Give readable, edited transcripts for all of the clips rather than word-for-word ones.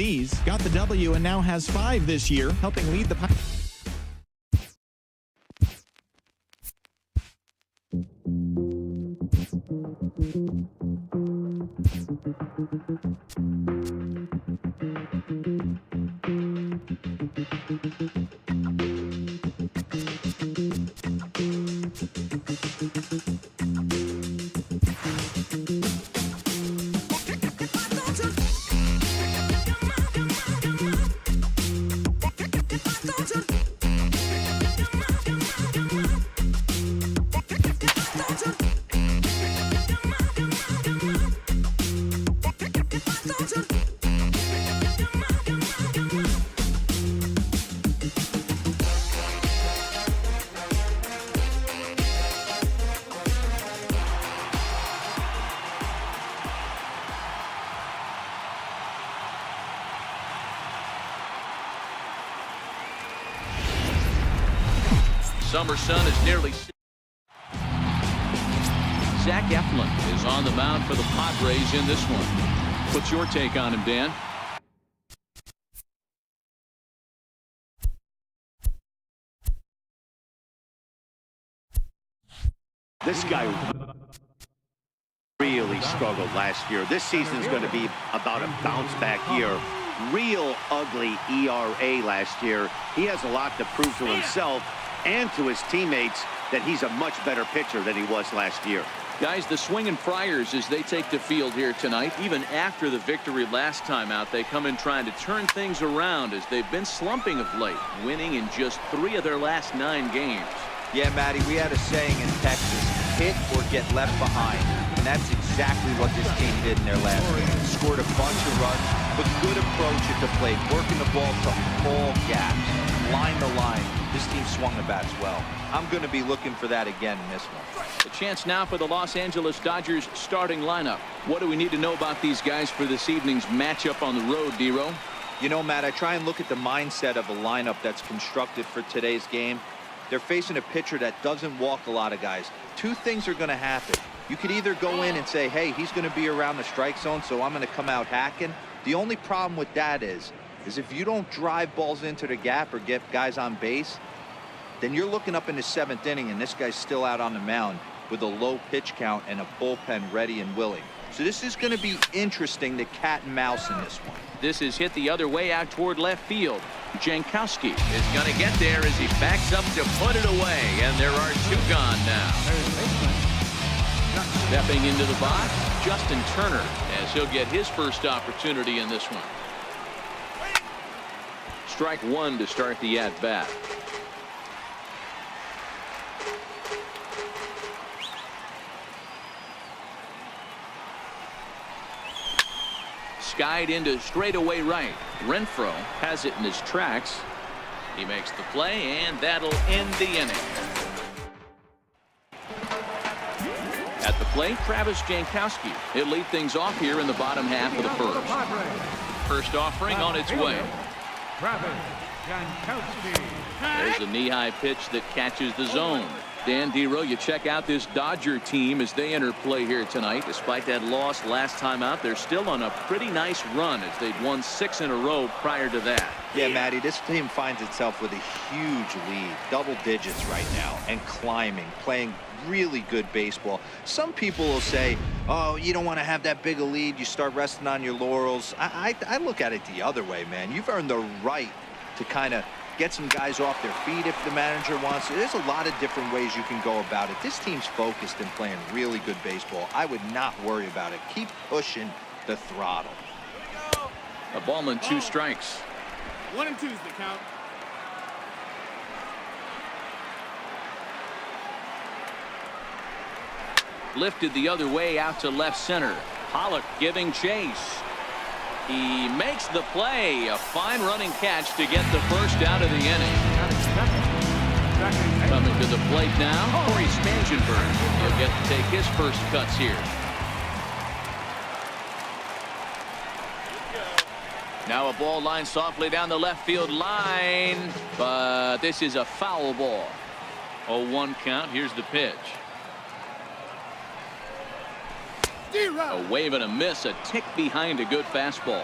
D's got the W and now has 5 this year, helping lead the Summer sun is nearly. Zach Eflin is on the mound for the Padres in this one. What's your take on him, Dan? This guy really struggled last year. This season is going to be about a bounce back year. Real ugly ERA last year. He has a lot to prove to himself and to his teammates that he's a much better pitcher than he was last year. Guys, the swinging Friars as they take the field here tonight. Even after the victory last time out, they come in trying to turn things around as they've been slumping of late, winning in just 3 of their last 9 games. Yeah, Matty, we had a saying in Texas, hit or get left behind. And that's exactly what this team did in their last game. Scored a bunch of runs, but good approach at the plate, working the ball to all gaps, line the line. This team swung the bats well. I'm going to be looking for that again in this one. The chance now for the Los Angeles Dodgers starting lineup. What do we need to know about these guys for this evening's matchup on the road, D-Row? You know, Matt, I try and look at the mindset of a lineup that's constructed for today's game. They're facing a pitcher that doesn't walk a lot of guys. 2 things are going to happen. You could either go in and say, hey, he's going to be around the strike zone, so I'm going to come out hacking. The only problem with that is if you don't drive balls into the gap or get guys on base, then you're looking up in the 7th inning and this guy's still out on the mound with a low pitch count and a bullpen ready and willing. So this is going to be interesting, the cat and mouse in this one. This is hit the other way out toward left field. Jankowski is going to get there as he backs up to put it away, and there are 2 gone now. Stepping into the box, Justin Turner, as he'll get his first opportunity in this one. Strike 1 to start the at-bat. Skied into straightaway right. Renfroe has it in his tracks. He makes the play, and that'll end the inning. At the plate, Travis Jankowski. He'll lead things off here in the bottom half of the first. First offering on its way. There's a knee-high pitch that catches the zone. Dan D-Row, you check out this Dodger team as they enter play here tonight. Despite that loss last time out, they're still on a pretty nice run as they'd won 6 in a row prior to that. Yeah, Matty, this team finds itself with a huge lead, double digits right now, and climbing, playing really good baseball. Some people will say, oh, you don't want to have that big a lead, you start resting on your laurels. I look at it the other way, man. You've earned the right to kind of get some guys off their feet if the manager wants to. There's a lot of different ways you can go about it. This team's focused and playing really good baseball. I would not worry about it. Keep pushing the throttle. A ball and 2 strikes. 1 and 2's the count. Lifted the other way out to left center. Pollock giving chase. He makes the play. A fine running catch to get the first out of the inning. Coming to the plate now, Corey Spangenberg. He'll get to take his first cuts here. Now a ball lined softly down the left field line, but this is a foul ball. 0-1 count. Here's the pitch. A wave and a miss, a tick behind a good fastball.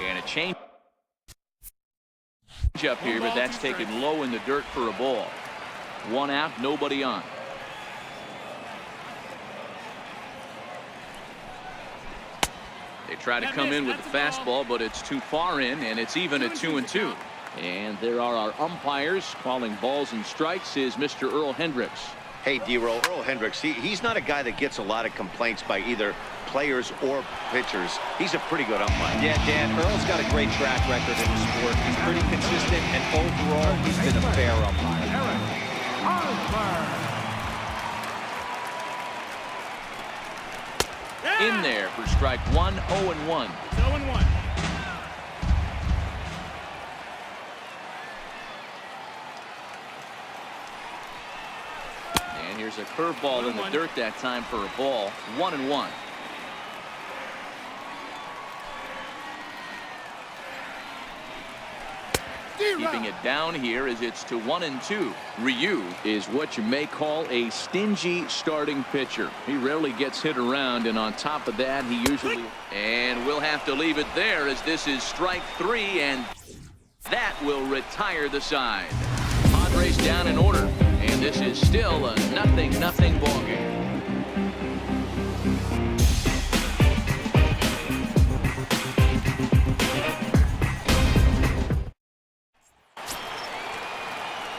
And a change up here, but that's taken low in the dirt for a ball. One out, nobody on. They try to come in with the fastball, but it's too far in, and it's even at 2-2. And there are our umpires calling balls and strikes is Mr. Earl Hendricks. Hey, D-Roll, Earl Hendricks, he's not a guy that gets a lot of complaints by either players or pitchers. He's a pretty good umpire. Yeah, Dan, Earl's got a great track record in the sport. He's pretty consistent, and overall, he's been a fair umpire. In there for strike one, 0-1. 0-1. And here's a curveball in the dirt that time for a ball. 1-1. Keeping it down here as it's to 1-2. Ryu is what you may call a stingy starting pitcher. He rarely gets hit around, and on top of that, he usually... And we'll have to leave it there as this is strike three, and that will retire the side. Padres down in order, and this is still a 0-0 ball game.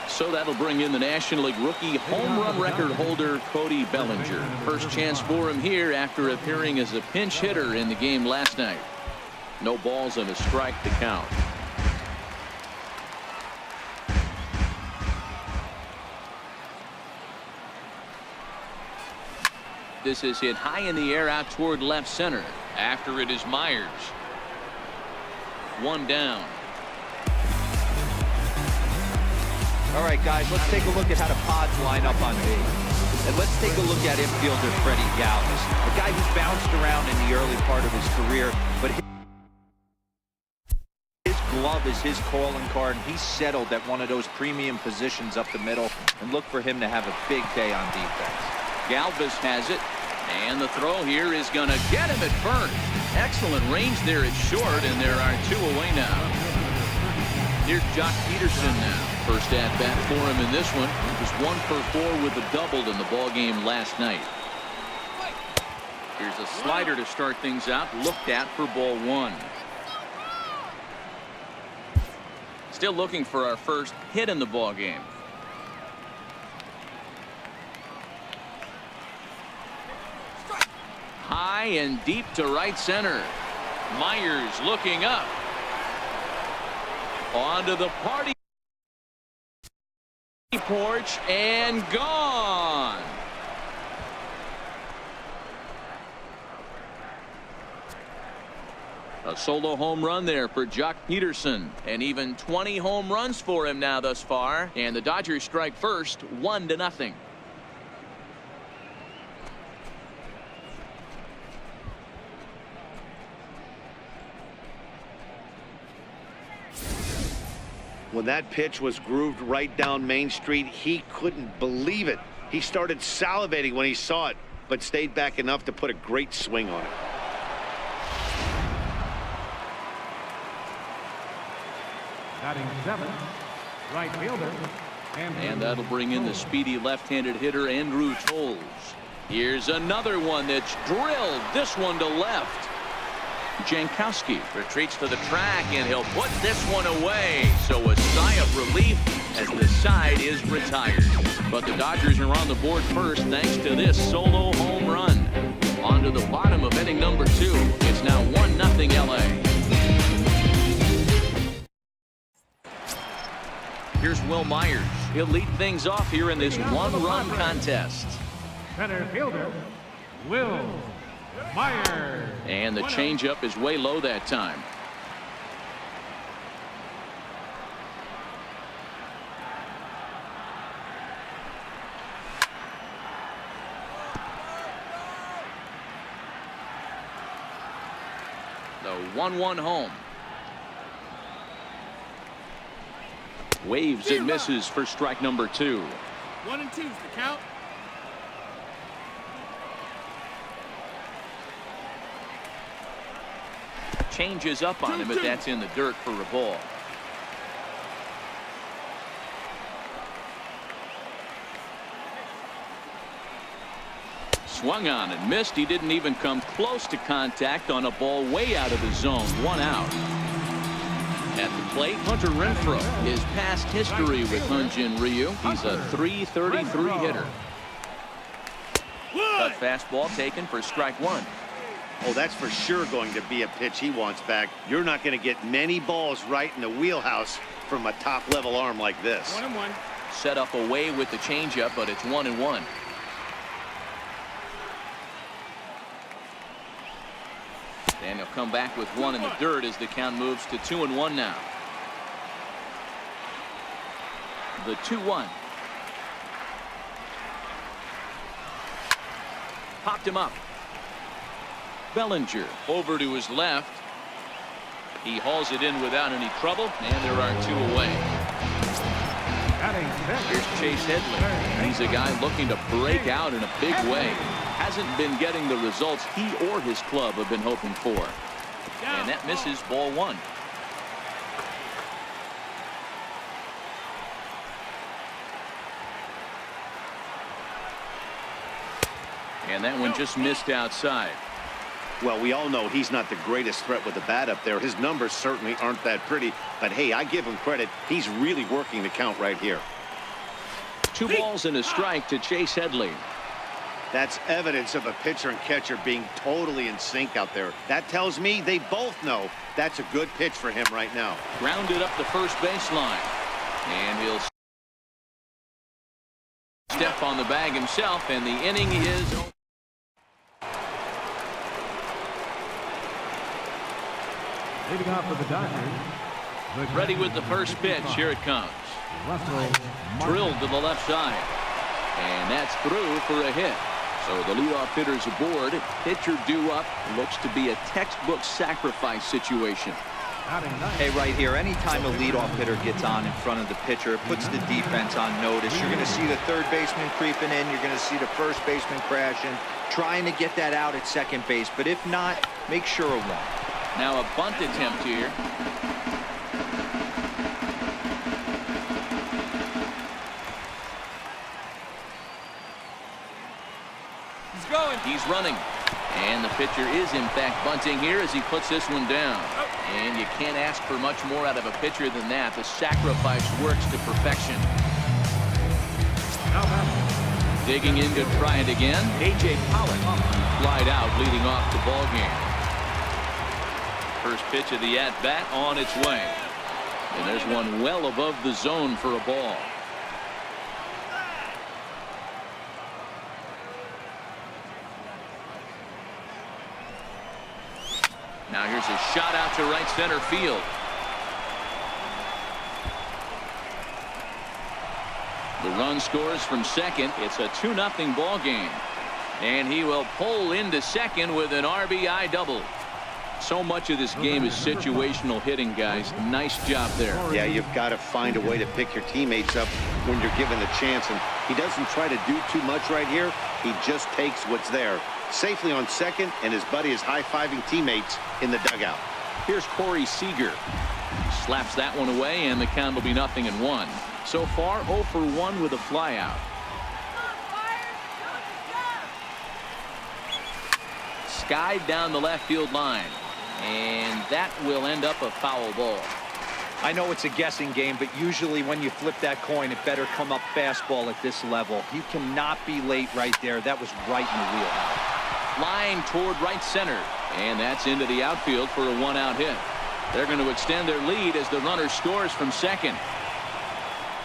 So that'll bring in the National League rookie home run record holder Cody Bellinger. First chance for him here after appearing as a pinch hitter in the game last night. No balls and a strike to count. This is hit high in the air out toward left center. After it is Myers. One down. All right, guys, let's take a look at how the Pods line up on base. And let's take a look at infielder Freddie Galvis, a guy who's bounced around in the early part of his career, but his glove is his calling card, and he's settled at one of those premium positions up the middle, and look for him to have a big day on defense. Galvis has it, and the throw here is going to get him at first. Excellent range there at short, and there are two away now. Here's Jock Peterson now. First at bat for him in this one. He was 1 for 4 with a double in the ball game last night. Here's a slider to start things out. Looked at for ball one. Still looking for our first hit in the ball game. High and deep to right center. Myers looking up. Onto the party porch and gone. A solo home run there for Jock Peterson, and even 20 home runs for him now thus far, and the Dodgers strike first 1-0. When that pitch was grooved right down Main Street, he couldn't believe it. He started salivating when he saw it, but stayed back enough to put a great swing on it. Batting 7, right fielder. And that'll bring in the speedy left-handed hitter Andrew Toles. Here's another one that's drilled. This one to left. Jankowski retreats to the track, and he'll put this one away. So a sigh of relief as the side is retired. But the Dodgers are on the board first thanks to this solo home run. On to the bottom of inning number 2. It's now 1-0 LA. Here's Will Myers. He'll lead things off here in this one-run contest. Center fielder, Will Myers. And the changeup is way low that time. The 1-1 home. Waves and misses for strike number 2. 1-2's the count. changes up on him, but that's in the dirt for a ball. Swung on and missed. He didn't even come close to contact on a ball way out of the zone. 1 out. At the plate, Hunter Renfroe. His past history with Hyunjin Ryu. He's a .333 hitter. Cut fastball taken for strike 1. Oh, that's for sure going to be a pitch he wants back. You're not going to get many balls right in the wheelhouse from a top-level arm like this. 1-1. Set up away with the changeup, but it's 1-1. And he'll come back with 1 in the dirt as the count moves to 2-1 now. The 2-1. Popped him up. Bellinger over to his left. He hauls it in without any trouble, and there are 2 away. Here's Chase Headley. He's a guy looking to break out in a big way. Hasn't been getting the results he or his club have been hoping for. And that misses, ball 1. And that one just missed outside. Well, we all know he's not the greatest threat with the bat up there. His numbers certainly aren't that pretty. But, hey, I give him credit. He's really working the count right here. 2 balls and a strike to Chase Headley. That's evidence of a pitcher and catcher being totally in sync out there. That tells me they both know that's a good pitch for him right now. Grounded up the first baseline. And he'll step on the bag himself, and the inning is over. Leading off for the Dodgers. Ready with the first pitch. Here it comes. Drilled to the left side. And that's through for a hit. So the leadoff hitter's aboard. Pitcher due up. Looks to be a textbook sacrifice situation. Hey, right here, anytime a leadoff hitter gets on in front of the pitcher, it puts the defense on notice. You're going to see the third baseman creeping in. You're going to see the first baseman crashing, trying to get that out at second base. But if not, make sure of one. Now a bunt attempt here. He's running. And the pitcher is, in fact, bunting here as he puts this one down. And you can't ask for much more out of a pitcher than that. The sacrifice works to perfection. Digging in to try it again. A.J. Pollock flied out, leading off the ball game. First pitch of the at-bat on its way. And there's one well above the zone for a ball. Now here's a shot out to right center field. The run scores from second. It's a 2-0 ball game. And he will pull into second with an RBI double. So much of this game is situational hitting, guys. Nice job there. Yeah, you've got to find a way to pick your teammates up when you're given the chance. And he doesn't try to do too much right here. He just takes what's there. Safely on second, and his buddy is high-fiving teammates in the dugout. Here's Corey Seager. Slaps that one away, and the count will be 0-1. So far, 0 for 1 with a flyout. Skied down the left field line. And that will end up a foul ball. I know it's a guessing game, but usually when you flip that coin, it better come up fastball at this level. You cannot be late right there. That was right in the wheelhouse. Line toward right center. And that's into the outfield for a 1-out hit. They're going to extend their lead as the runner scores from second.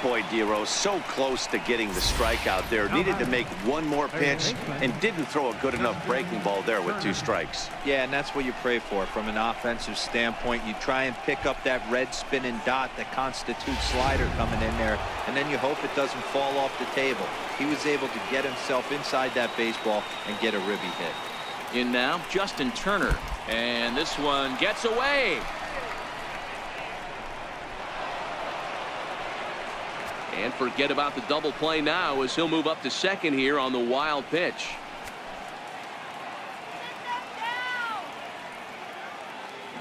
Boy, Dero, so close to getting the strikeout there. Needed to make one more pitch and didn't throw a good enough breaking ball there with 2 strikes. Yeah, and that's what you pray for from an offensive standpoint. You try and pick up that red spinning dot that constitutes slider coming in there, and then you hope it doesn't fall off the table. He was able to get himself inside that baseball and get a ribby hit. In now, Justin Turner. And this one gets away. And forget about the double play now as he'll move up to second here on the wild pitch.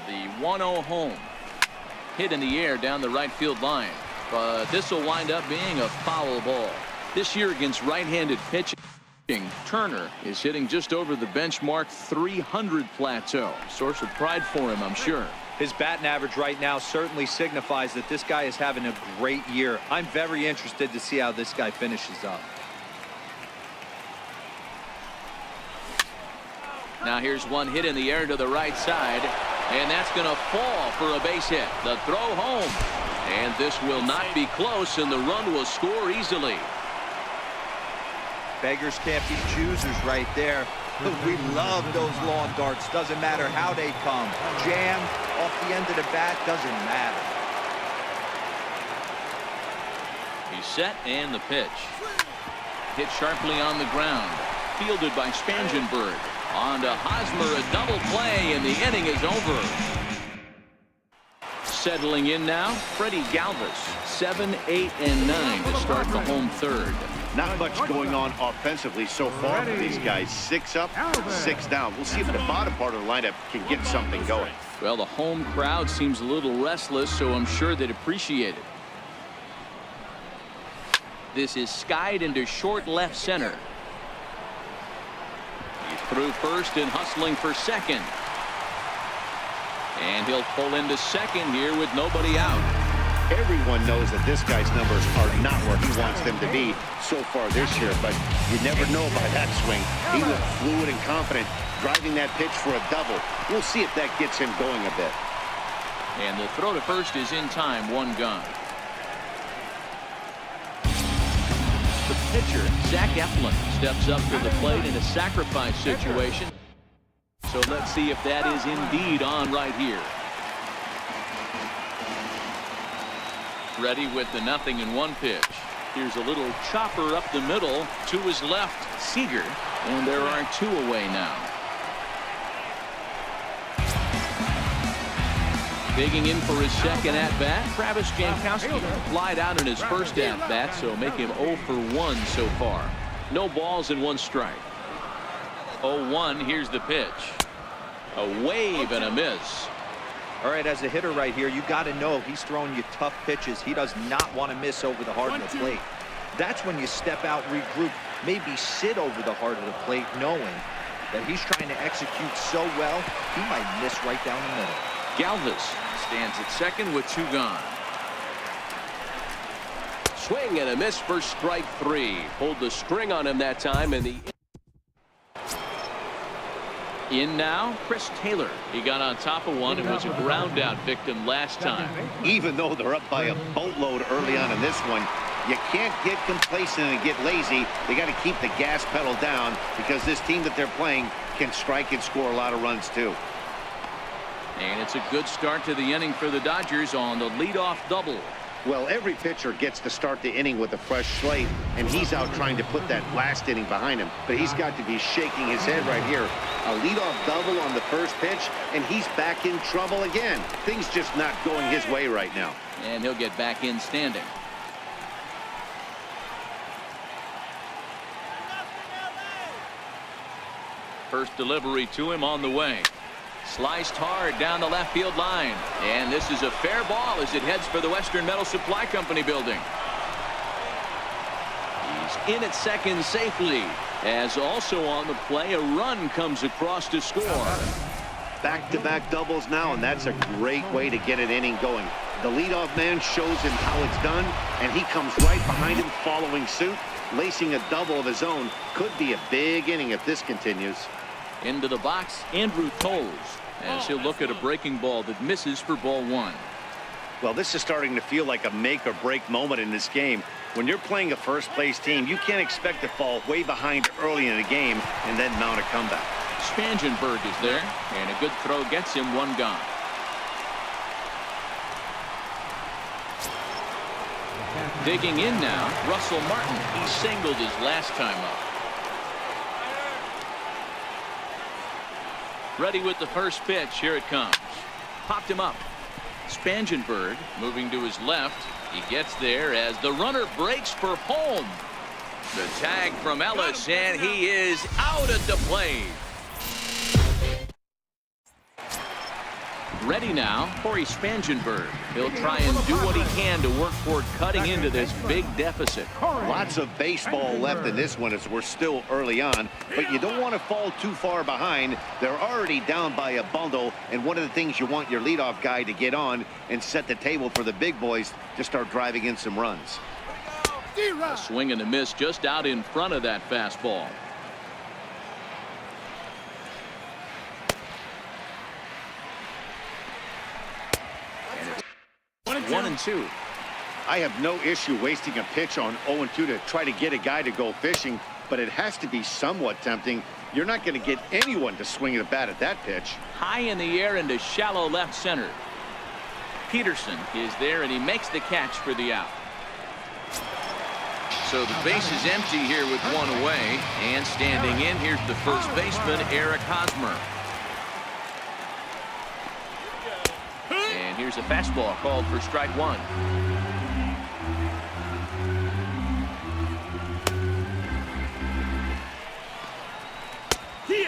The 1-0 home. Hit in the air down the right field line. But this will wind up being a foul ball. This year against right-handed pitching, Turner is hitting just over the benchmark 300 plateau. Source of pride for him, I'm sure. His batting average right now certainly signifies that this guy is having a great year. I'm very interested to see how this guy finishes up. Now here's one hit in the air to the right side, and that's going to fall for a base hit. The throw home, and this will not be close, and the run will score easily. Beggars can't be choosers right there. We love those long darts. Doesn't matter how they come. Jam off the end of the bat, doesn't matter. He's set, and the pitch. Hit sharply on the ground. Fielded by Spangenberg. On to Hosmer, a double play, and the inning is over. Settling in now, Freddie Galvis. 7, 8, and 9 to start the home third. Not much going on offensively so far for these guys. 6 up, 6 down. We'll see if the bottom part of the lineup can get something going. Well, the home crowd seems a little restless, so I'm sure they'd appreciate it. This is skied into short left center. He's through first and hustling for second. And he'll pull into second here with nobody out. Everyone knows that this guy's numbers are not where he wants them to be so far this year, but you never know by that swing. He looked fluid and confident, driving that pitch for a double. We'll see if that gets him going a bit. And the throw to first is in time, 1 gone. The pitcher, Zach Eflin, steps up to the plate in a sacrifice situation. So let's see if that is indeed on right here. Ready with the 0-1 pitch. Here's a little chopper up the middle to his left, Seager, and there are 2 away now. Digging in for his second at-bat, Travis Jankowski flied out in his first at-bat, so make him 0 for 1 so far. No balls and 1 strike. 0-1, here's the pitch. A wave and a miss. All right, as a hitter right here, you got to know he's throwing you tough pitches. He does not want to miss over the heart of the plate. That's when you step out, regroup, maybe sit over the heart of the plate, knowing that he's trying to execute so well, he might miss right down the middle. Galvis stands at second with 2 gone. Swing and a miss for strike 3. Pulled the string on him that time, and the in now, Chris Taylor. He got on top of one and was a ground out victim last time. Even though they're up by a boatload early on in this one, you can't get complacent and get lazy. They got to keep the gas pedal down because this team that they're playing can strike and score a lot of runs too. And it's a good start to the inning for the Dodgers on the leadoff double. Well, every pitcher gets to start the inning with a fresh slate, and he's out trying to put that last inning behind him. But he's got to be shaking his head right here. A leadoff double on the first pitch, and he's back in trouble again. Things just not going his way right now. And he'll get back in standing. First delivery to him on the way. Sliced hard down the left field line. And this is a fair ball as it heads for the Western Metal Supply Company building. He's in at second safely. As also on the play, a run comes across to score. Back-to-back doubles now, and that's a great way to get an inning going. The leadoff man shows him how it's done, and he comes right behind him following suit. Lacing a double of his own. Could be a big inning if this continues. Into the box, Andrew Toles, as he'll look at a breaking ball that misses for ball 1. Well, this is starting to feel like a make-or-break moment in this game. When you're playing a first-place team, you can't expect to fall way behind early in the game and then mount a comeback. Spangenberg is there, and a good throw gets him 1 gone. Digging in now, Russell Martin. He singled his last time up. Ready with the first pitch. Here it comes. Popped him up. Spangenberg moving to his left. He gets there as the runner breaks for home. The tag from Ellis, and he is out at the plate. Ready now, Corey Spangenberg. He'll try and do what he can to work toward cutting into this big deficit. Lots of baseball left in this one as we're still early on, but you don't want to fall too far behind. They're already down by a bundle, and one of the things you want your leadoff guy to get on and set the table for the big boys to start driving in some runs. A swing and a miss just out in front of that fastball. And it's 1-2. I have no issue wasting a pitch on 0-2 to try to get a guy to go fishing, but it has to be somewhat tempting. You're not going to get anyone to swing the bat at that pitch. High in the air into shallow left center. Peterson is there, and he makes the catch for the out. So the base is empty here with one away, and standing in, here's the first baseman, Eric Hosmer. And here's a fastball called for strike one.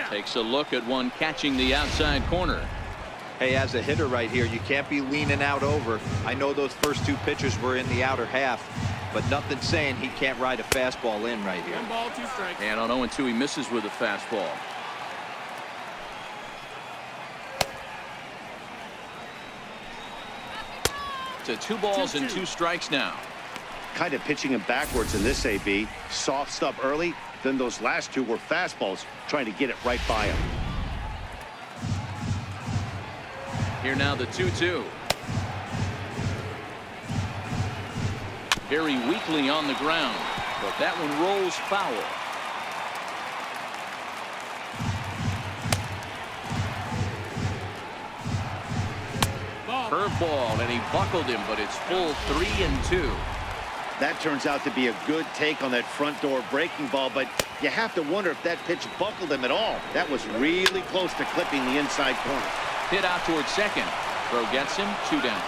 Takes a look at one catching the outside corner. Hey, as a hitter right here, you can't be leaning out over. I know those first two pitches were in the outer half, but nothing saying he can't ride a fastball in right here. 1 ball, 2 strikes. And on 0-2, he misses with a fastball. To 2 balls and 2 strikes now. Kind of pitching him backwards in this AB. Soft stuff early, then those last 2 were fastballs, trying to get it right by him. Here now the 2-2. Very weakly on the ground, but that one rolls foul. Curveball, and he buckled him, but it's full 3-2. That turns out to be a good take on that front door breaking ball, but you have to wonder if that pitch buckled him at all. That was really close to clipping the inside corner. Hit out towards second. Throw gets him, 2 down.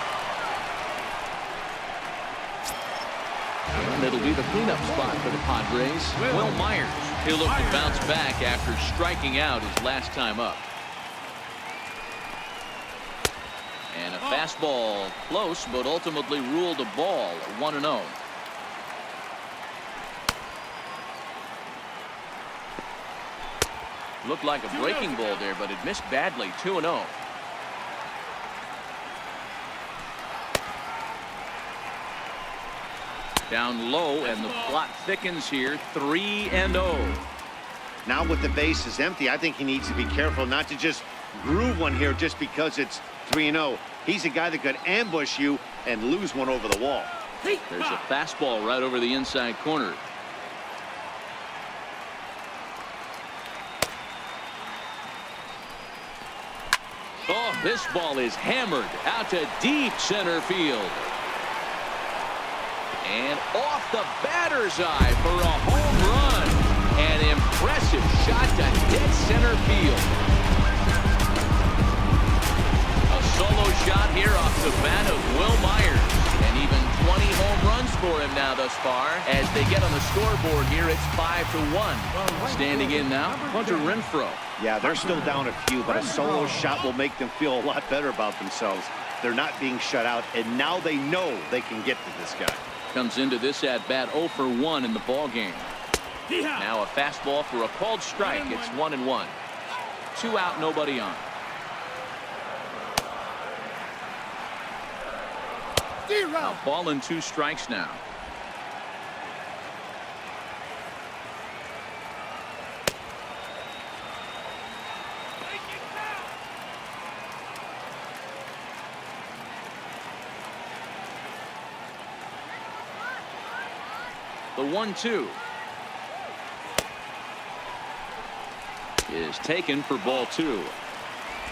And it'll be the cleanup spot for the Padres. Will Myers. He'll look to bounce back after striking out his last time up. And a fastball close, but ultimately ruled a ball, 1-0. Looked like a breaking ball there, but it missed badly, 2-0. Down low, and the plot thickens here, 3-0. Now with the bases empty, I think he needs to be careful not to just groove one here just because it's 3-0. He's a guy that could ambush you and lose one over the wall. There's a fastball right over the inside corner. Oh, this ball is hammered out to deep center field. And off the batter's eye for a home run. An impressive shot to dead center field. A solo shot here off the bat of Will Myers. And even 20 home runs for him now thus far. As they get on the scoreboard here, it's 5-1. Standing in now, Hunter Renfroe. Yeah, they're still down a few, but a solo shot will make them feel a lot better about themselves. They're not being shut out, and now they know they can get to this guy. Comes into this at bat 0 for 1 in the ball game. Now a fastball for a called strike. It's 1-1. 2 out, nobody on. A ball and 2 strikes now. The 1-2 is taken for ball 2.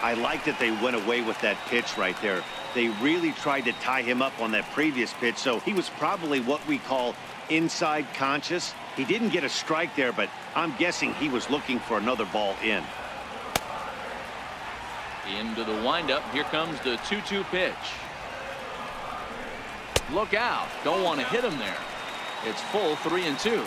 I like that they went away with that pitch right there. They really tried to tie him up on that previous pitch, so he was probably what we call inside conscious. He didn't get a strike there, but I'm guessing he was looking for another ball in. Into the windup. Here comes the 2-2 pitch. Look out. Don't want to hit him there. It's full 3-2.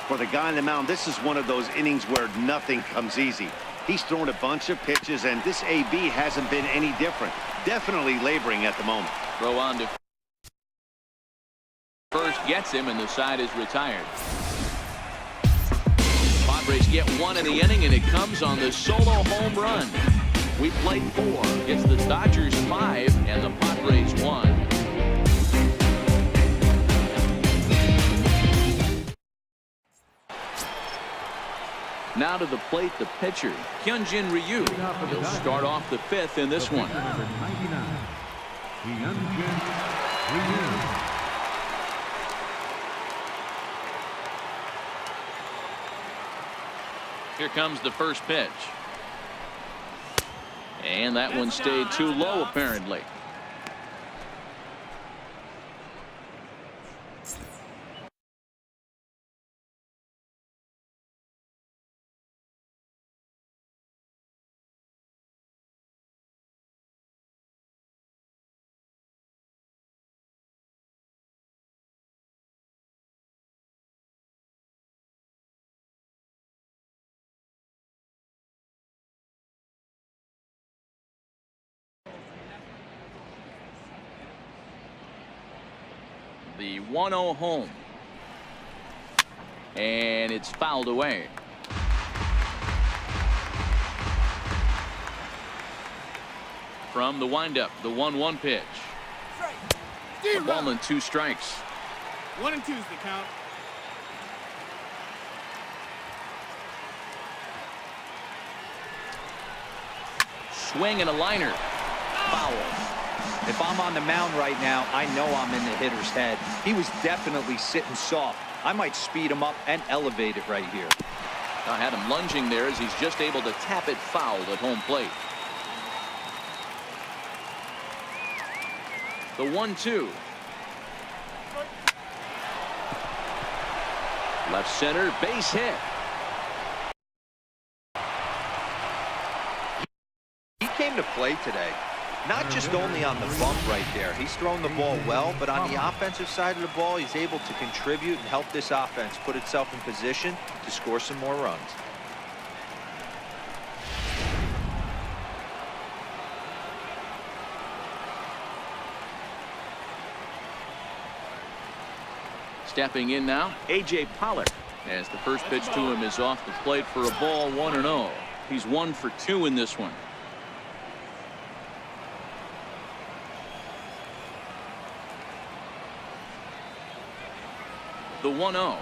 For the guy on the mound, this is one of those innings where nothing comes easy. He's thrown a bunch of pitches, and this AB hasn't been any different. Definitely laboring at the moment. Throw on to first, gets him, and the side is retired. Padres get one in the inning, and it comes on the solo home run. We played 4. It's the Dodgers 5 and the Padres 1. Now to the plate, the pitcher, Hyunjin Ryu. He'll start off the 5th in this one. Number 99, Hyunjin Ryu. Here comes the first pitch. And that one stayed too low, apparently. The 1-0 home. And it's fouled away. From the windup, the 1-1 pitch. A ball and 2 strikes. 1 and 2's the count. Swing and a liner. Foul. If I'm on the mound right now, I know I'm in the hitter's head. He was definitely sitting soft. I might speed him up and elevate it right here. I had him lunging there as he's just able to tap it foul at home plate. The 1-2. Left center, base hit. He came to play today. Not just only on the bump right there. He's thrown the ball well, but on the offensive side of the ball, he's able to contribute and help this offense put itself in position to score some more runs. Stepping in now, A.J. Pollock, as the first pitch to him is off the plate for a ball, 1-0. He's 1 for 2 in this one. The 1-0.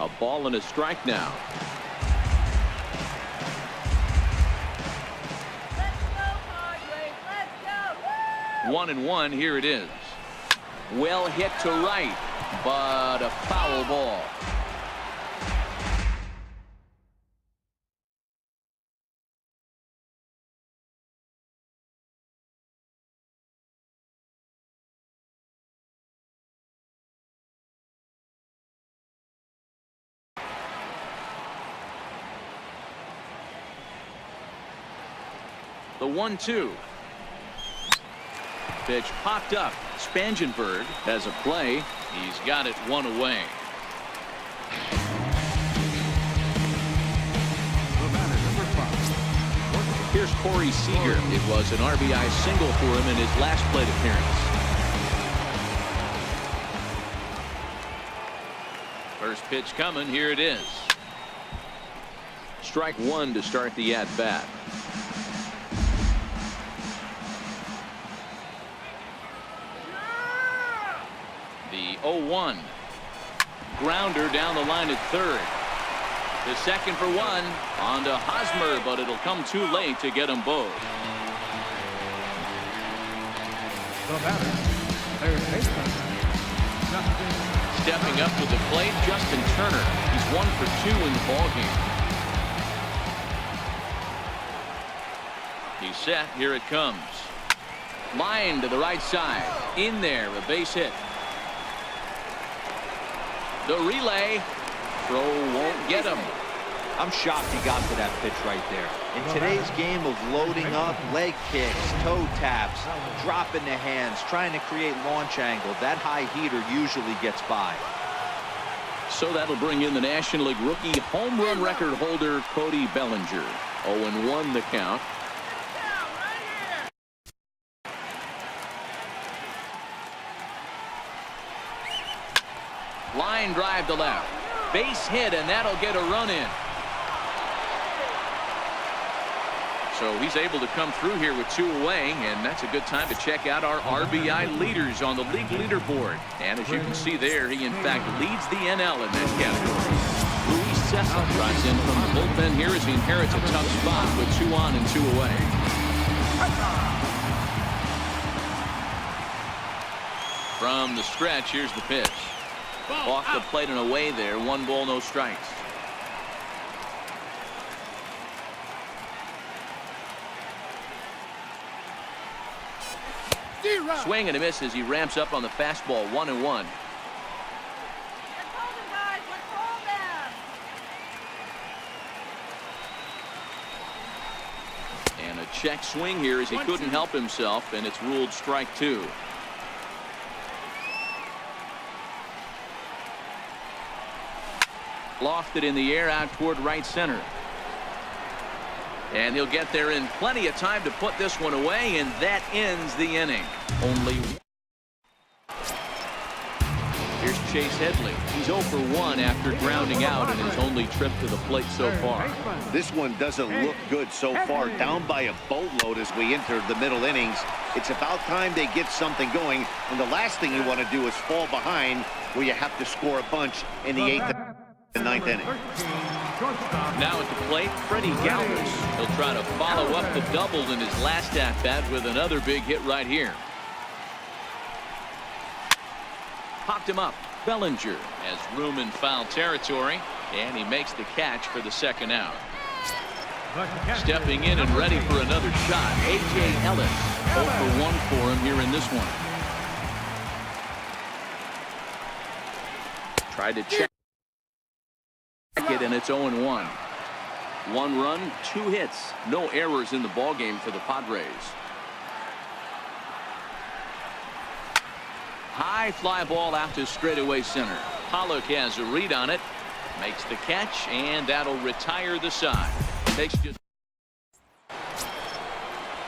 A ball and a strike now. Let's go, Padres. Let's go. 1-1. Here it is. Well hit to right, but a foul ball. The 1-2. Pitch popped up. Spangenberg has a play. He's got it 1 away. The batter, number 5. Here's Corey Seager. It was an RBI single for him in his last plate appearance. First pitch coming. Here it is. Strike 1 to start the at-bat. The 0-1. Grounder down the line at third. The second for 1. On to Hosmer, but it'll come too late to get them both. The batter, third baseman, Justin. Stepping up to the plate, Justin Turner. He's 1 for 2 in the ballgame. He's set. Here it comes. Line to the right side. In there, a base hit. The relay. Throw won't get him. I'm shocked he got to that pitch right there. In today's game of loading up, leg kicks, toe taps, dropping the hands, trying to create launch angle, that high heater usually gets by. So that'll bring in the National League rookie home run record holder Cody Bellinger. 0-1 the count. Line drive to left. Base hit, and that'll get a run in. So he's able to come through here with 2 away, and that's a good time to check out our RBI leaders on the league leaderboard. And as you can see there, he in fact leads the NL in that category. Luis Cessa drives in from the bullpen here as he inherits a tough spot with 2 on and 2 away. From the stretch, here's the pitch. Off the plate and away there. 1 ball, no strikes. Swing and a miss as he ramps up on the fastball. 1-1. And a check swing here as he couldn't help himself, and it's ruled strike 2. Lofted in the air out toward right center. And he'll get there in plenty of time to put this one away, and that ends the inning. Only. Here's Chase Headley. He's 0 for 1 after grounding out in his only trip to the plate so far. This one doesn't look good so far. Down by a boatload as we enter the middle innings. It's about time they get something going, and the last thing you want to do is fall behind where you have to score a bunch in the 8th and 9th inning. Now at the plate, Freddie Galvis. He'll try to follow up the double in his last at-bat with another big hit right here. Popped him up. Bellinger has room in foul territory, and he makes the catch for the 2nd out. Stepping in and ready for another shot, A.J. Ellis. 0 for 1 for him here in this one. Tried to check it, and it's 0-1. 1 run, 2 hits, no errors in the ballgame for the Padres. High fly ball out to straightaway center. Pollock has a read on it, makes the catch, and that'll retire the side. Takes just.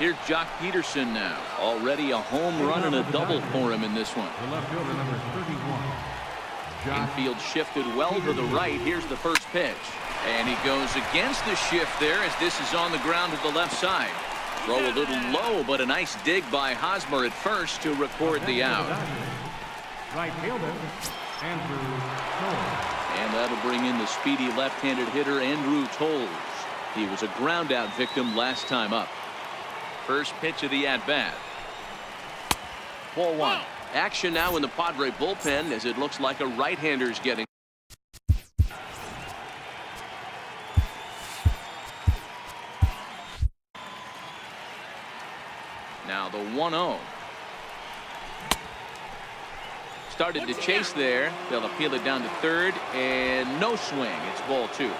Here's Jock Peterson now. Already a home run and a double for him in this one. The left fielder, number 31. Infield shifted well to the right. Here's the first pitch. And he goes against the shift there as this is on the ground to the left side. Throw a little low, but a nice dig by Hosmer at first to record the out. Right fielder, Andrew Toll. And that'll bring in the speedy left-handed hitter Andrew Tolles. He was a ground-out victim last time up. First pitch of the at-bat. Ball 1. Action now in the Padre bullpen as it looks like a right-hander's getting. Now the 1-0. Started to chase there. They'll appeal it down to third, and no swing. It's ball 2.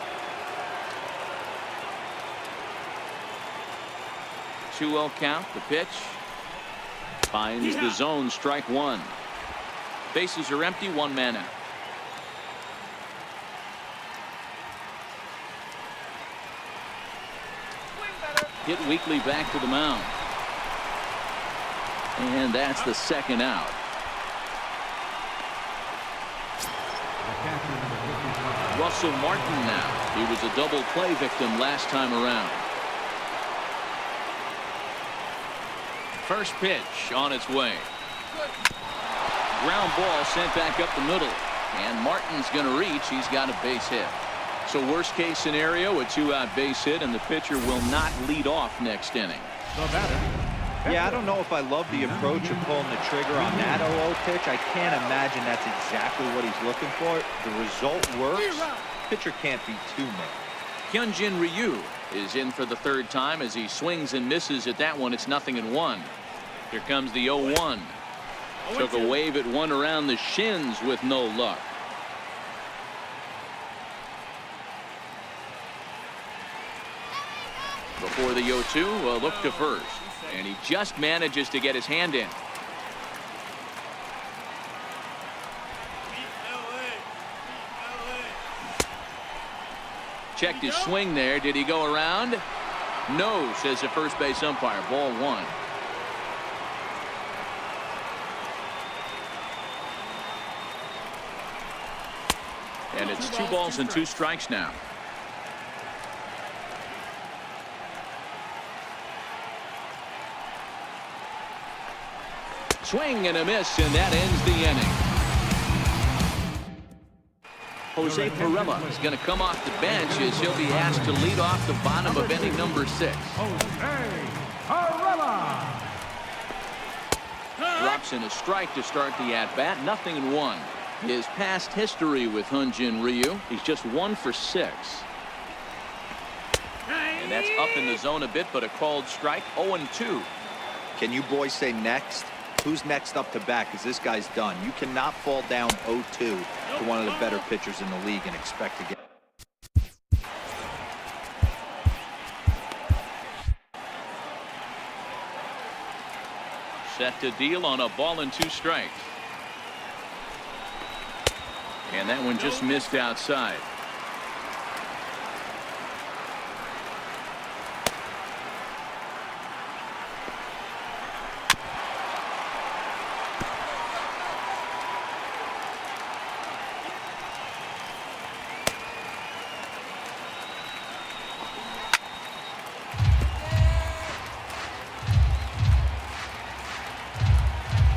2-0 count. The pitch. Finds the zone. Strike 1. Bases are empty. 1 man out. Hit weakly back to the mound. And that's the 2nd out. Russell Martin now. He was a double play victim last time around. First pitch on its way. Ground ball sent back up the middle. And Martin's going to reach. He's got a base hit. So worst case scenario, a 2-out base hit, and the pitcher will not lead off next inning. Yeah, I don't know if I love the approach of pulling the trigger on that 0-0 pitch. I can't imagine that's exactly what he's looking for. The result works. Pitcher can't be too mad. Hyunjin Ryu is in for the 3rd time as he swings and misses at that one. It's 0-1. Here comes the 0-1. Took a wave at one around the shins with no luck. Before the 0-2, a look to first. And he just manages to get his hand in. Checked his swing there. Did he go around? No, says the first base umpire. Ball one. And it's 2 balls and 2 strikes now. Swing and a miss, and that ends the inning. Jose Pirela is going to come off the bench as he'll be asked to lead off the bottom of inning number 6. Jose Pirela. Drops in a strike to start the at-bat. 0-1. His past history with Hyun-Jin Ryu, he's just 1 for 6. And that's up in the zone a bit, but a called strike. 0-2. Can you boys say next? Who's next up to bat? Because this guy's done. You cannot fall down 0-2 to one of the better pitchers in the league and expect to get. Set to deal on a ball and 2 strikes. And that one just missed outside.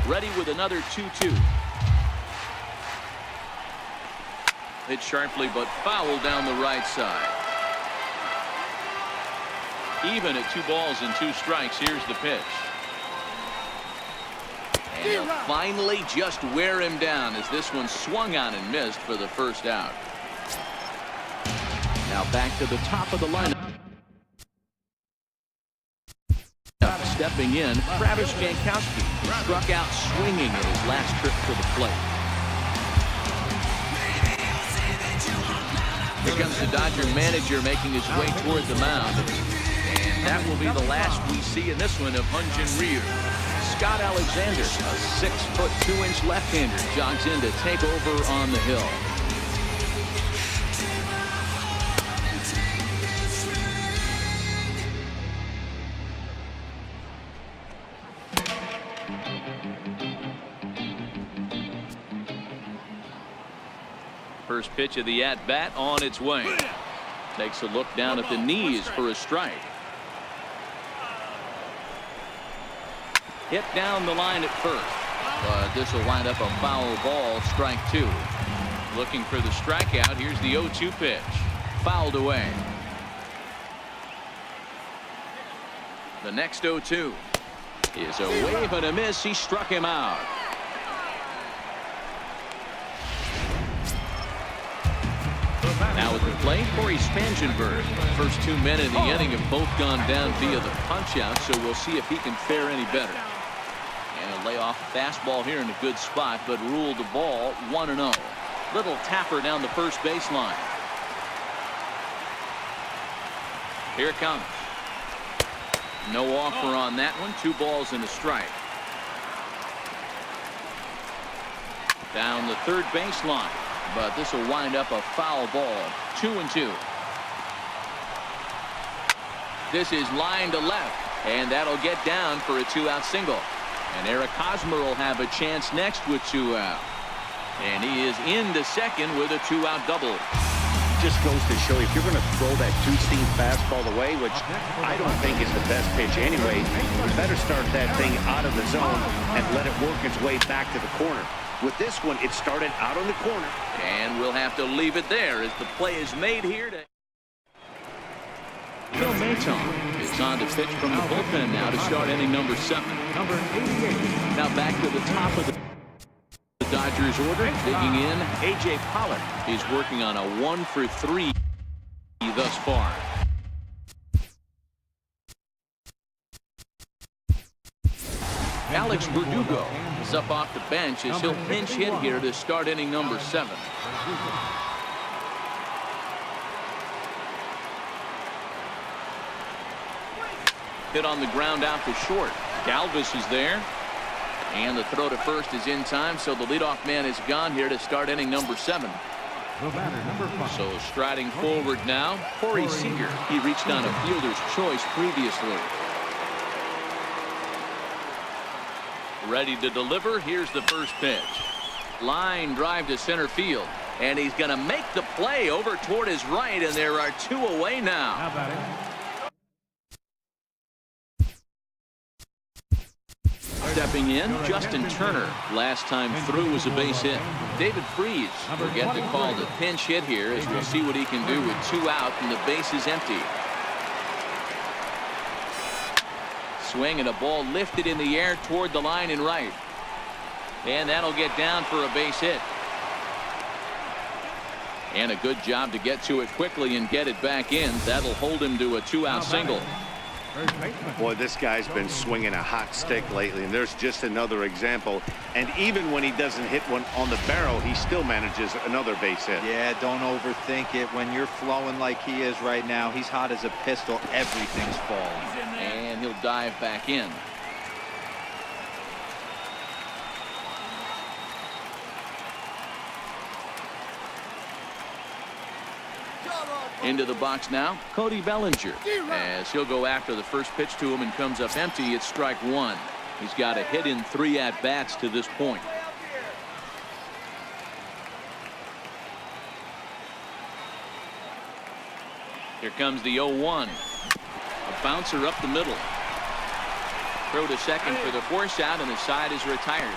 Ready with another 2-2. Hit sharply but foul down the right side. Even at 2 balls and 2 strikes. Here's the pitch. And he'll finally just wear him down as this one swung on and missed for the first out. Now back to the top of the lineup. Stepping in, Travis Jankowski, who struck out swinging at his last trip to the plate. Here comes the Dodger manager making his way toward the mound. And that will be the last we see in this one of Hyun-Jin Ryu. Scott Alexander, a 6-foot 2-inch left-hander, jogs in to take over on the hill. First pitch of the at-bat on its way. Takes a look down at the knees for a strike. Hit down the line at first. But this will wind up a foul ball, strike 2. Looking for the strikeout. Here's the 0-2 pitch. Fouled away. The next 0-2 is a wave and a miss. He struck him out. Now at the plate, Corey Spangenberg. First 2 men in the inning have both gone down via the punch-out, so we'll see if he can fare any better. And a layoff fastball here in a good spot, but ruled the ball 1-0. Little tapper down the first baseline. Here it comes. No offer on that one. 2 balls and a strike. Down the third baseline. But this will wind up a foul ball. 2-2. This is line to left, and that'll get down for a 2-out single. And Eric Hosmer will have a chance next with 2 out. And he is into second with a 2-out double. Just goes to show if you're going to throw that 2-seam fastball away, which I don't think is the best pitch anyway, you better start that thing out of the zone and let it work its way back to the corner. With this one, it started out on the corner. And we'll have to leave it there as the play is made here. Phil Maton is on to pitch from the bullpen now to start inning number 7. Number 88. Now back to the top of the Dodgers order. Digging in, A.J. Pollock is working on a 1 for 3 thus far. Alex Verdugo is up off the bench as he'll pinch hit here to start inning number 7. Hit on the ground out to short. Galvis is there. And the throw to first is in time, so the leadoff man is gone here to start inning number 7. The batter, number 5. So striding forward now, Corey Seager. He reached on a fielder's choice previously. Ready to deliver. Here's the first pitch. Line drive to center field. And he's going to make the play over toward his right, and there are 2 away now. How about it? Stepping in, Justin Turner. Last time through was a base hit. David Freese will get the call to pinch hit here, as we'll see what he can do with 2 out and the base is empty. Swing and a ball lifted in the air toward the line and right. And that'll get down for a base hit. And a good job to get to it quickly and get it back in. That'll hold him to a 2-out single. Boy, this guy's been swinging a hot stick lately, and there's just another example. And even when he doesn't hit one on the barrel, he still manages another base hit. Yeah, don't overthink it. When you're flowing like he is right now, he's hot as a pistol. Everything's falling. And he'll dive back in. Into the box now, Cody Bellinger, as he'll go after the first pitch to him and comes up empty. It's strike 1. He's got a hit in 3 at-bats to this point. Here comes the 0-1. A bouncer up the middle. Throw to second for the force out, and the side is retired.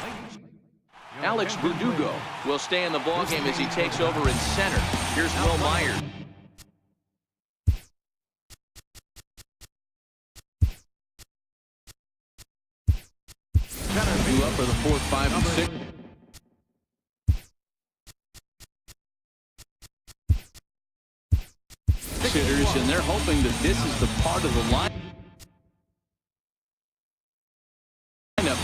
Alex Verdugo will stay in the ballgame as he takes over in center. Here's Will Myers. Up for the 4th, 5, and 6. Hitters, and they're hoping that this is the part of the lineup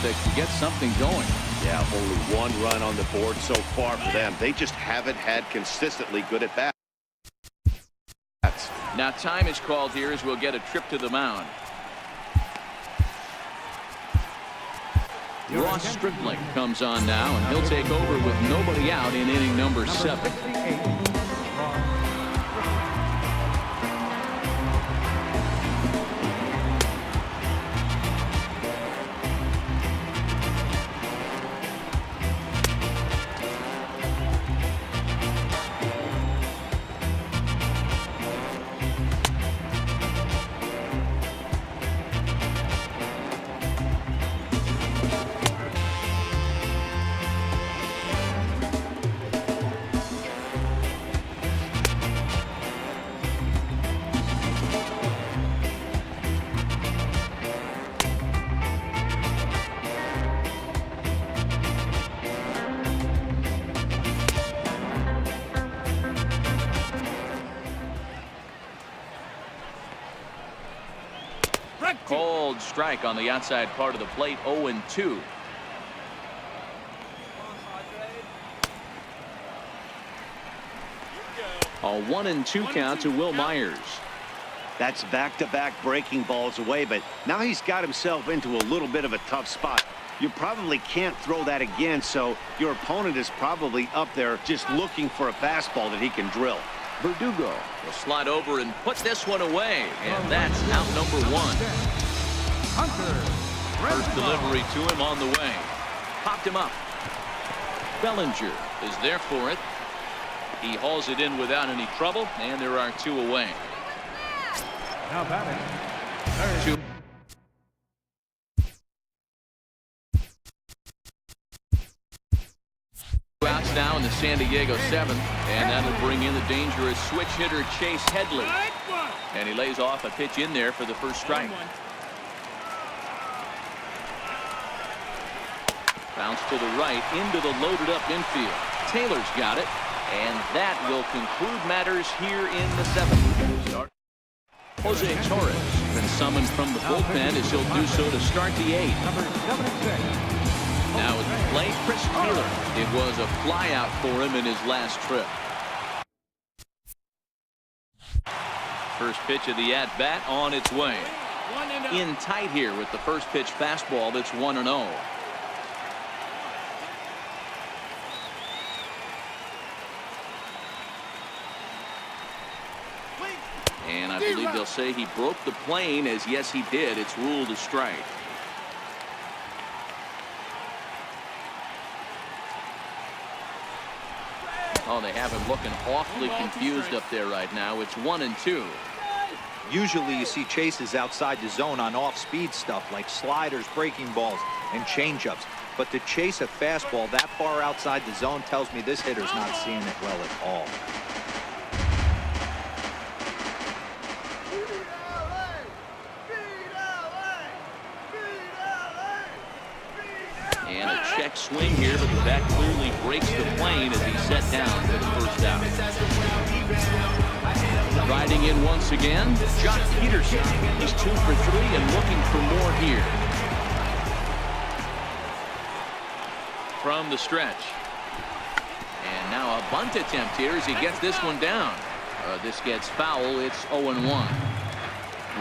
that can get something going. Yeah, only 1 run on the board so far for them. They just haven't had consistently good at bats. Now time is called here as we'll get a trip to the mound. Ross Stripling comes on now, and he'll take over with nobody out in inning number 7. Cold strike on the outside part of the plate. 0-2. A 1-2 count to Will Myers. That's back-to-back breaking balls away, but now he's got himself into a little bit of a tough spot. You probably can't throw that again, so your opponent is probably up there just looking for a fastball that he can drill. Verdugo will slide over and put this one away, and that's out number 1. First delivery to him on the way. Popped him up. Bellinger is there for it. He hauls it in without any trouble, and there are 2 away. Now batting. 2 outs now in the San Diego 7th, and that'll bring in the dangerous switch hitter Chase Headley. And he lays off a pitch in there for the first strike. Bounce to the right into the loaded up infield. Taylor's got it, and that will conclude matters here in the 7th. Jose Torres been summoned from the bullpen as he'll do so to start the 8th. Number 76. Now at the plate, Chris Taylor. It was a flyout for him in his last trip. First pitch of the at-bat on its way. In tight here with the first pitch fastball that's 1-0. say he broke the plane, as yes he did. It's ruled a strike. Oh, they have him looking awfully confused up there right now. It's 1-2. Usually you see chases outside the zone on off-speed stuff like sliders, breaking balls, and changeups. But to chase a fastball that far outside the zone tells me this hitter's not seeing it well at all. And a check swing here, but the bat clearly breaks the plane as he's set down for the first out. Riding in once again, Jock Peterson. He's 2 for 3 and looking for more here. From the stretch. And now a bunt attempt here as he gets this one down. This gets foul. It's 0-1.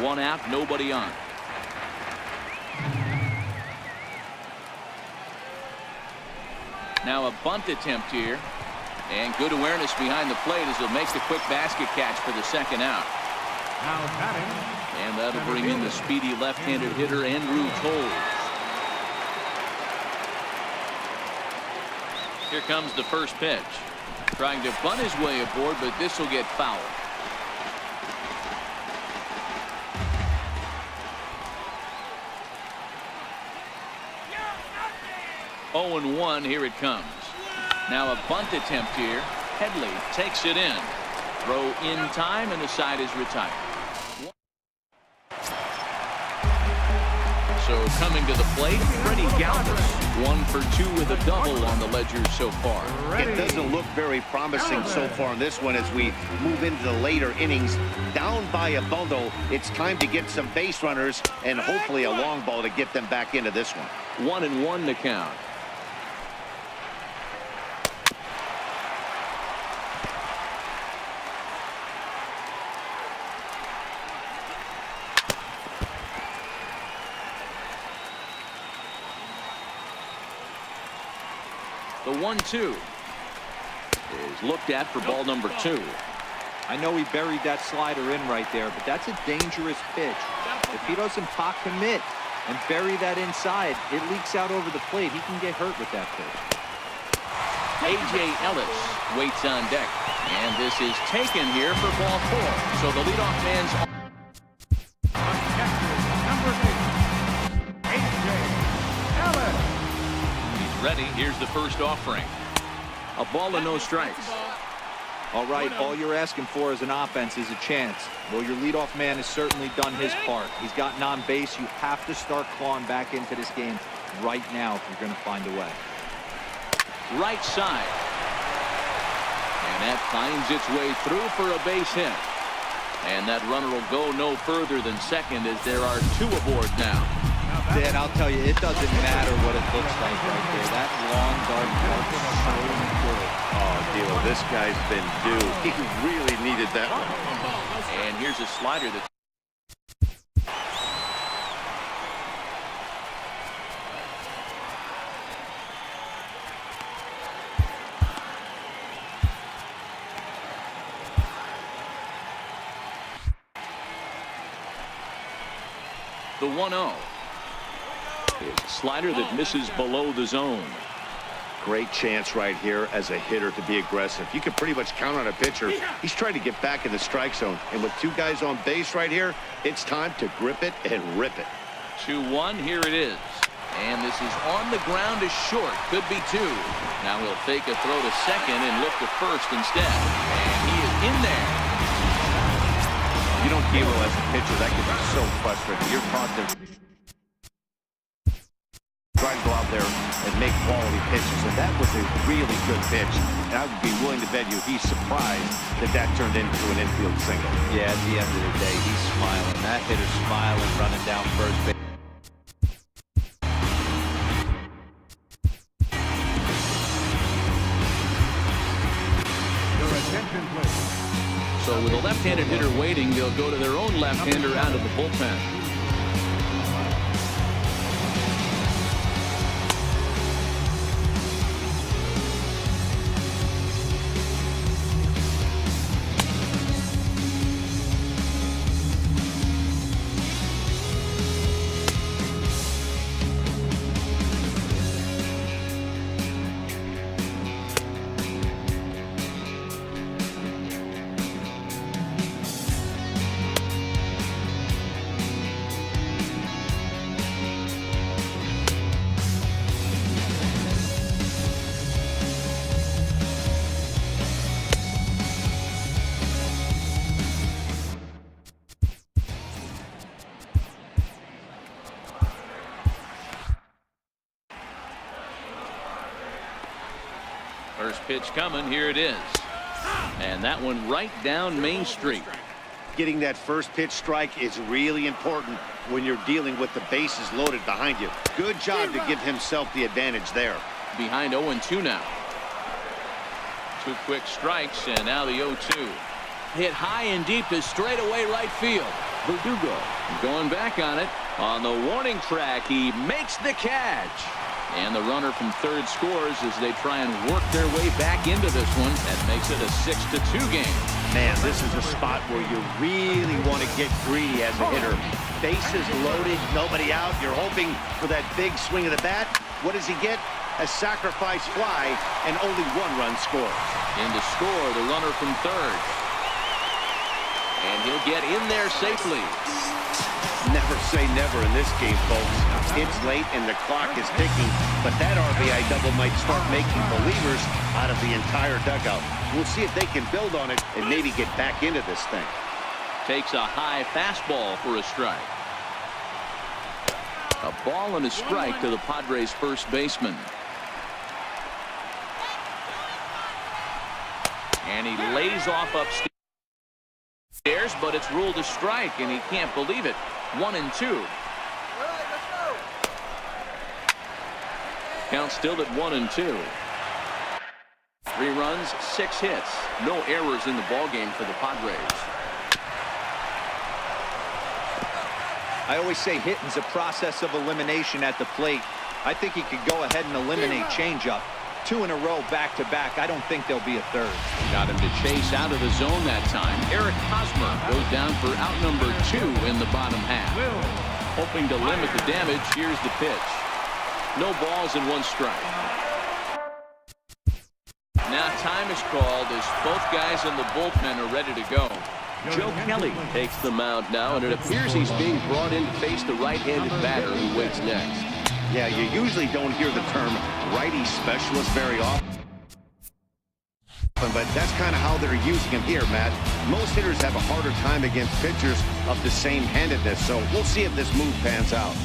1 out, nobody on. Now a bunt attempt here. And good awareness behind the plate as he'll make the quick basket catch for the second out. Now batting. And that'll bring in the speedy left-handed hitter Andrew Toles. Here comes the first pitch. Trying to bunt his way aboard, but this will get fouled. Oh, and 1, here it comes. Now a bunt attempt here. Headley takes it in. Throw in time, and the side is retired. So coming to the plate, Freddie Galvis. 1 for 2 with a double on the ledger so far. It doesn't look very promising so far in this one as we move into the later innings. Down by a bundle, it's time to get some base runners and hopefully a long ball to get them back into this one. 1-1 to count. The 1-2 is looked at for ball number 2. I know he buried that slider in right there, but that's a dangerous pitch. If he doesn't pot commit and bury that inside, it leaks out over the plate. He can get hurt with that pitch. A.J. Ellis waits on deck. And this is taken here for ball 4. So the leadoff man's on. Number 8, A.J. Ellis. Ready. Here's the first offering. A ball and no strikes. All right, all you're asking for as an offense is a chance. Well, your leadoff man has certainly done his part. He's gotten on base. You have to start clawing back into this game right now if you're going to find a way. Right side. And that finds its way through for a base hit. And that runner will go no further than second as there are 2 aboard now. Dad, I'll tell you, it doesn't matter what it looks like right there. That long dart is so good. Oh, Dilo, this guy's been due. He really needed that one. And here's a slider that's the 1-0. It's a slider that misses below the zone. Great chance right here as a hitter to be aggressive. You can pretty much count on a pitcher. He's trying to get back in the strike zone. And with 2 guys on base right here, it's time to grip it and rip it. 2-1, here it is. And this is on the ground is short. Could be 2. Now he'll fake a throw to second and look to first instead. And he is in there. You don't Dilo as a pitcher, that can be so frustrating. You're taught to try to go out there and make quality pitches, and that was a really good pitch. And I would be willing to bet you he's surprised that that turned into an infield single. Yeah, at the end of the day, he's smiling. That hitter's smiling, running down first base. Your attention, please. So with a left-handed hitter waiting, they'll go to their own left-hander out of the bullpen. First pitch coming. Here it is. And that one right down Main Street. Getting that first pitch strike is really important when you're dealing with the bases loaded behind you. Good job to give himself the advantage there. Behind 0-2 now. 2 quick strikes, and now the 0-2. Hit high and deep to straightaway right field. Verdugo going back on it. On the warning track, he makes the catch. And the runner from third scores as they try and work their way back into this one. That makes it a 6-2 game. Man, this is a spot where you really want to get greedy as a hitter. Bases loaded, nobody out. You're hoping for that big swing of the bat. What does he get? A sacrifice fly, and only 1 run scores. In to score, the runner from third. And he'll get in there safely. Never say never in this game, folks. It's late and the clock is ticking, but that RBI double might start making believers out of the entire dugout. We'll see if they can build on it and maybe get back into this thing. Takes a high fastball for a strike. A ball and a strike to the Padres' first baseman. And he lays off upstairs, but it's ruled a strike, and he can't believe it. 1-2. Count still at 1-2. 3 runs, 6 hits. No errors in the ballgame for the Padres. I always say hitting's a process of elimination at the plate. I think he could go ahead and eliminate changeup. 2 in a row back-to-back. I don't think there'll be a third. Got him to chase out of the zone that time. Eric Hosmer goes down for out number 2 in the bottom half. Hoping to limit the damage. Here's the pitch. No balls and 1 strike. Now time is called as both guys in the bullpen are ready to go. Joe Kelly takes the mound now, and it appears he's being brought in to face the right-handed batter who waits next. Yeah, you usually don't hear the term righty specialist very often, but that's kind of how they're using him here, Matt. Most hitters have a harder time against pitchers of the same handedness, so we'll see if this move pans out.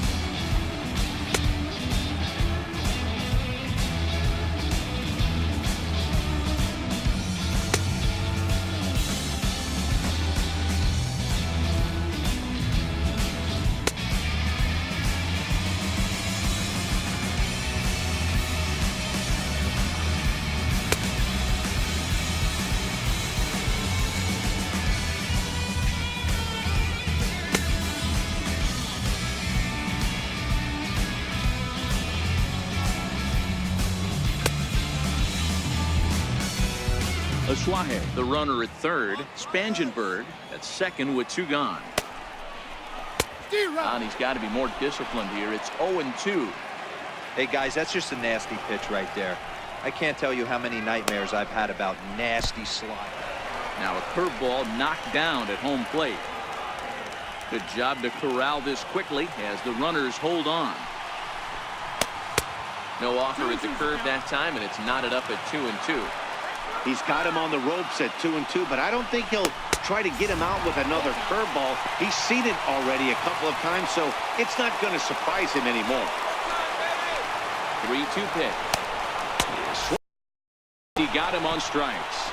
Suarez, the runner at third. Spangenberg at second with 2 gone. And he's got to be more disciplined here. It's 0-2. Hey, guys, that's just a nasty pitch right there. I can't tell you how many nightmares I've had about nasty slide. Now a curveball knocked down at home plate. Good job to corral this quickly as the runners hold on. No offer at the curve that time, and it's knotted up at 2-2. He's got him on the ropes at 2-2, but I don't think he'll try to get him out with another curveball. He's seen it already a couple of times, so it's not going to surprise him anymore. 3-2 pitch. He got him on strikes.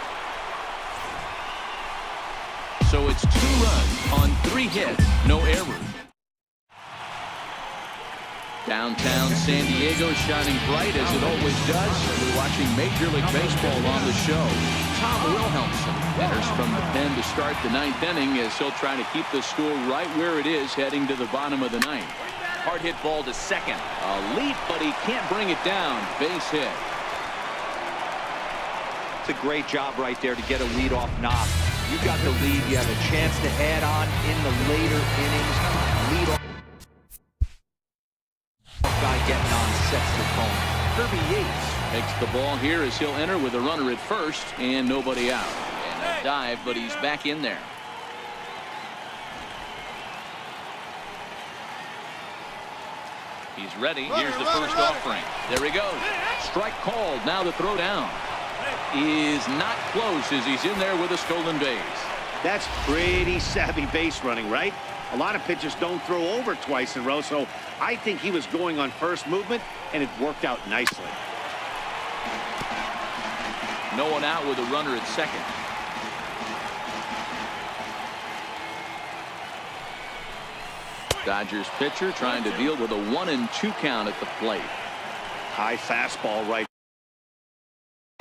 So it's 2 runs on 3 hits, no errors. Downtown San Diego shining bright as it always does. We're watching Major League Baseball on the show. Tom Wilhelmsen enters from the pen to start the 9th inning as he'll try to keep the score right where it is heading to the bottom of the 9th. Hard hit ball to second. A leap, but he can't bring it down. Base hit. It's a great job right there to get a leadoff knock. You got the lead. You have a chance to add on in the later innings. Leadoff guy getting on sets the tone. Kirby Yates takes the ball here as he'll enter with a runner at first and nobody out. And a dive, but he's back in there. He's ready. Here's the first offering. There he goes. Strike called. Now the throw down is not close as he's in there with a stolen base. That's pretty savvy base running, right? A lot of pitchers don't throw over twice in a row, so I think he was going on first movement, and it worked out nicely. No one out with a runner at second. Dodgers pitcher trying to deal with a 1-2 count at the plate. High fastball right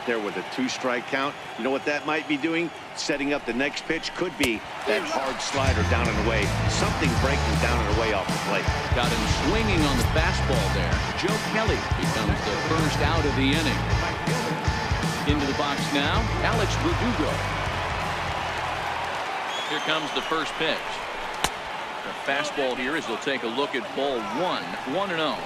there with a 2-strike count. You know what that might be doing? Setting up the next pitch. Could be that hard slider down and away. Something breaking down and away off the plate. Got him swinging on the fastball there. Joe Kelly becomes the first out of the inning. Into the box now, Alex Verdugo. Here comes the first pitch. The fastball here as they'll take a look at ball 1, 1-0.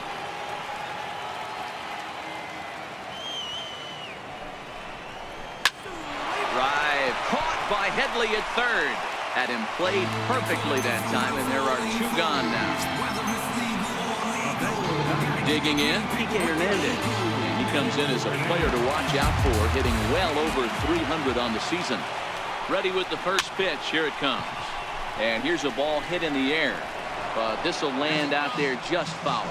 Drive caught by Headley at third. Had him played perfectly that time, and there are 2 gone now. Digging in, P.K. Hernandez. He comes in as a player to watch out for, hitting well over 300 on the season. Ready with the first pitch. Here it comes. And here's a ball hit in the air. But this will land out there just foul.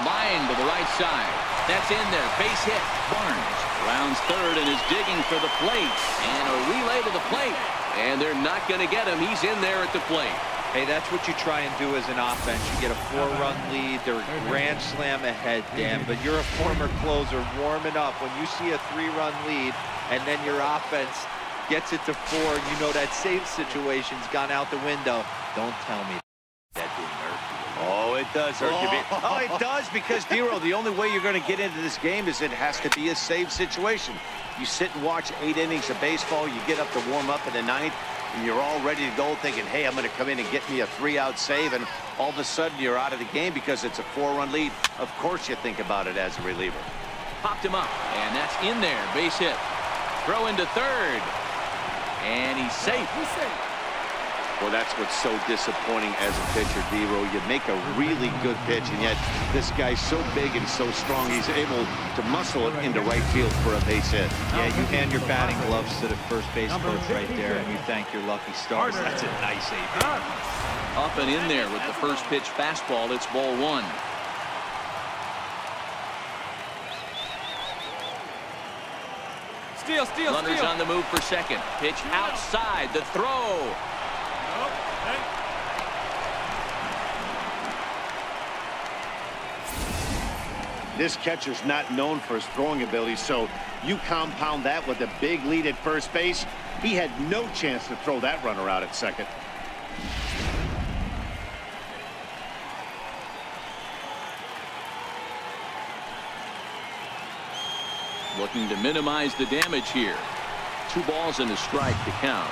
Line to the right side. That's in there. Base hit. Barnes rounds third and is digging for the plate. And a relay to the plate. And they're not going to get him. He's in there at the plate. Hey, that's what you try and do as an offense. You get a 4-run lead. They're a grand slam ahead, Dan. But you're a former closer warming up. When you see a 3-run lead and then your offense gets it to 4, and you know that save situation's gone out the window. Don't tell me that didn't hurt you. Oh, it does hurt you. Oh, it does, because, Dero, the only way you're going to get into this game is it has to be a save situation. You sit and watch 8 innings of baseball. You get up to warm up in the 9th. And you're all ready to go thinking, hey, I'm going to come in and get me a 3-out save, and all of a sudden you're out of the game because it's a 4-run lead. Of course you think about it as a reliever. Popped him up, and that's in there. Base hit. Throw into third. And he's safe. Well, that's what's so disappointing as a pitcher, Dero. You make a really good pitch, and yet this guy's so big and so strong, he's able to muscle it into right field for a base hit. Yeah, you hand your batting gloves to the first base coach right there, and you thank your lucky stars. That's a nice AB. Up and in there with the first pitch fastball. It's ball 1. Runners on the move for second. Pitch outside. The throw. This catcher's not known for his throwing ability, so you compound that with a big lead at first base. He had no chance to throw that runner out at second. Looking to minimize the damage here. 2 balls and a strike to count.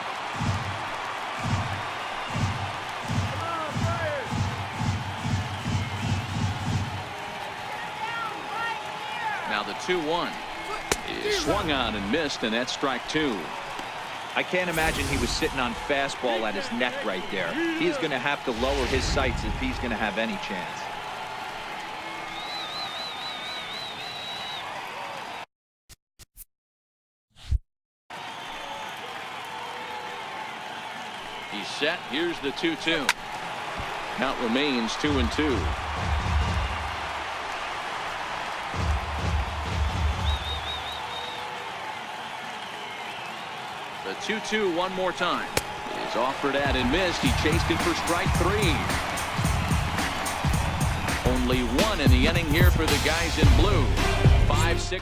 Now the 2-1 is swung on and missed, and that's strike 2. I can't imagine he was sitting on fastball at his neck right there. He's going to have to lower his sights if he's going to have any chance. He's set. Here's the 2-2. Count remains 2-2. The 2-2 one more time. Is offered at and missed. He chased it for strike 3. Only 1 in the inning here for the guys in blue. 5-6.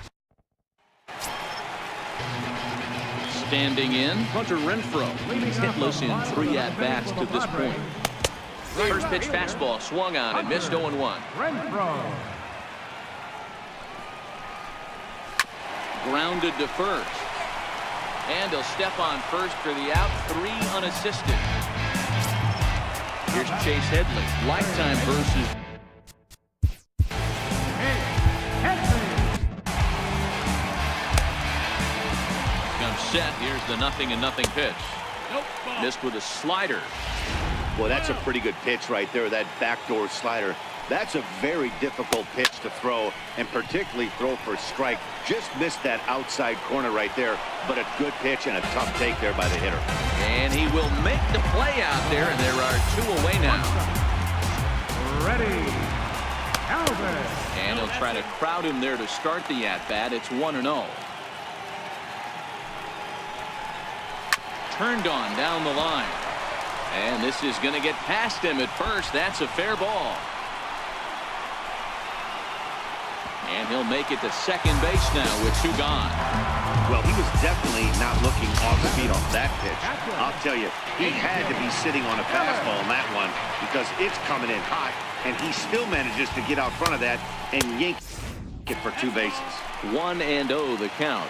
Standing in, Hunter Renfroe. He's hitless in 3 at-bats to this point. First pitch fastball swung on and missed 0-1. Renfroe. Grounded to first. And he'll step on first for the out. 3 unassisted. Here's Chase Headley. Lifetime versus. Comes set. Here's the 0-0 pitch. Missed with a slider. Well, that's a pretty good pitch right there, that backdoor slider. That's a very difficult pitch to throw, and particularly throw for strike. Just missed that outside corner right there, but a good pitch and a tough take there by the hitter. And he will make the play out there, and there are 2 away now. Ready. Alvarez. And he'll try to crowd him there to start the at-bat. It's 1-0. Turned on down the line. And this is going to get past him at first. That's a fair ball. And he'll make it to second base now with 2 gone. Well, he was definitely not looking off speed off that pitch. I'll tell you, he had to be sitting on a fastball on that one because it's coming in hot, and he still manages to get out front of that and yank it for 2 bases. 1-0 the count.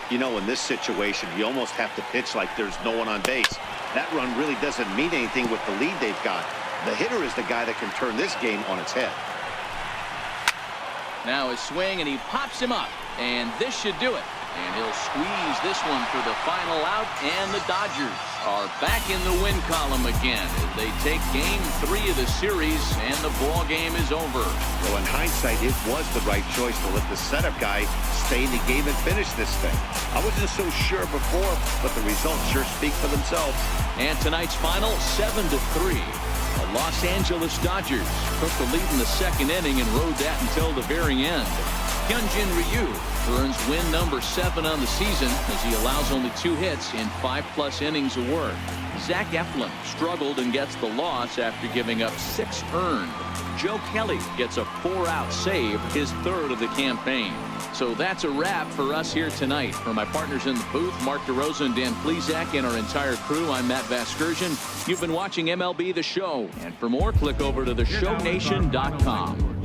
You know, in this situation, you almost have to pitch like there's no one on base. That run really doesn't mean anything with the lead they've got. The hitter is the guy that can turn this game on its head. Now his swing, and he pops him up. And this should do it. And he'll squeeze this one for the final out. And the Dodgers are back in the win column again as they take game 3 of the series, and the ball game is over. Well, in hindsight, it was the right choice to let the setup guy stay in the game and finish this thing. I wasn't so sure before, but the results sure speak for themselves. And tonight's final, 7-3. The Los Angeles Dodgers took the lead in the second inning and rode that until the very end. Hyunjin Ryu earns win number 7 on the season as he allows only 2 hits in 5+ innings of work. Zach Eflin struggled and gets the loss after giving up 6 earned. Joe Kelly gets a 4-out save, his 3rd of the campaign. So that's a wrap for us here tonight. For my partners in the booth, Mark DeRosa and Dan Plesac, and our entire crew, I'm Matt Vasgersian. You've been watching MLB The Show. And for more, click over to theshownation.com.